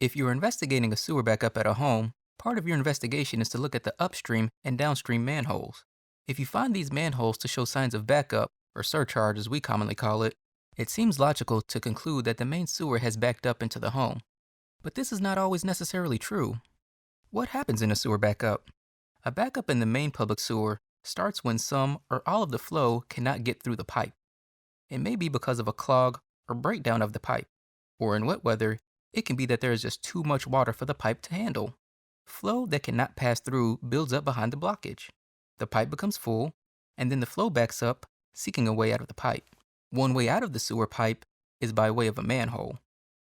If you're investigating a sewer backup at a home, part of your investigation is to look at the upstream and downstream manholes. If you find these manholes to show signs of backup, or surcharge as we commonly call it, it seems logical to conclude that the main sewer has backed up into the home. But this is not always necessarily true. What happens in a sewer backup? A backup in the main public sewer starts when some or all of the flow cannot get through the pipe. It may be because of a clog or breakdown of the pipe, or in wet weather, it can be that there is just too much water for the pipe to handle. Flow that cannot pass through builds up behind the blockage. The pipe becomes full, and then the flow backs up, seeking a way out of the pipe. One way out of the sewer pipe is by way of a manhole.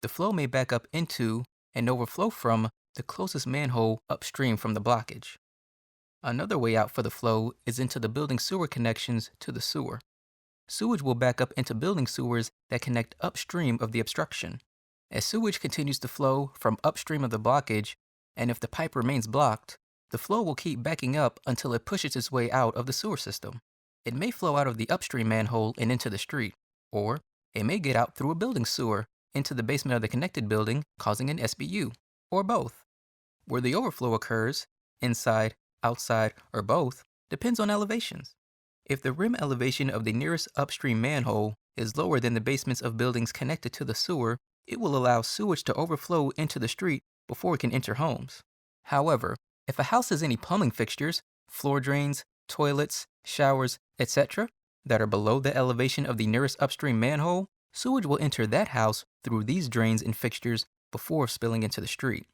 The flow may back up into and overflow from the closest manhole upstream from the blockage. Another way out for the flow is into the building sewer connections to the sewer. Sewage will back up into building sewers that connect upstream of the obstruction. As sewage continues to flow from upstream of the blockage, and if the pipe remains blocked, the flow will keep backing up until it pushes its way out of the sewer system. It may flow out of the upstream manhole and into the street, or it may get out through a building sewer into the basement of the connected building, causing an SBU, or both. Where the overflow occurs, inside, outside, or both, depends on elevations. If the rim elevation of the nearest upstream manhole is lower than the basements of buildings connected to the sewer, it will allow sewage to overflow into the street before it can enter homes. However, if a house has any plumbing fixtures, floor drains, toilets, showers, etc., that are below the elevation of the nearest upstream manhole, sewage will enter that house through these drains and fixtures before spilling into the street.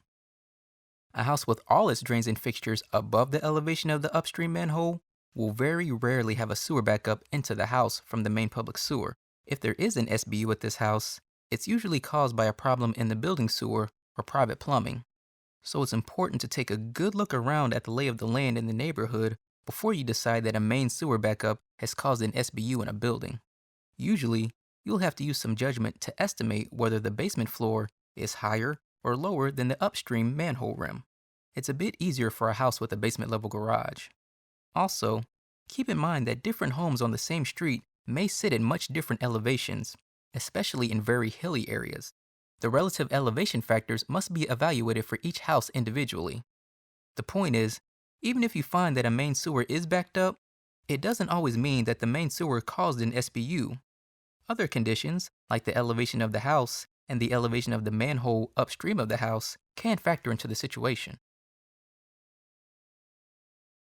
A house with all its drains and fixtures above the elevation of the upstream manhole will very rarely have a sewer backup into the house from the main public sewer. If there is an SBU at this house, it's usually caused by a problem in the building sewer or private plumbing. So it's important to take a good look around at the lay of the land in the neighborhood before you decide that a main sewer backup has caused an SBU in a building. Usually, you'll have to use some judgment to estimate whether the basement floor is higher or lower than the upstream manhole rim. It's a bit easier for a house with a basement level garage. Also, keep in mind that different homes on the same street may sit at much different elevations, especially in very hilly areas. The relative elevation factors must be evaluated for each house individually. The point is, even if you find that a main sewer is backed up, it doesn't always mean that the main sewer caused an SBU. Other conditions, like the elevation of the house and the elevation of the manhole upstream of the house, can factor into the situation.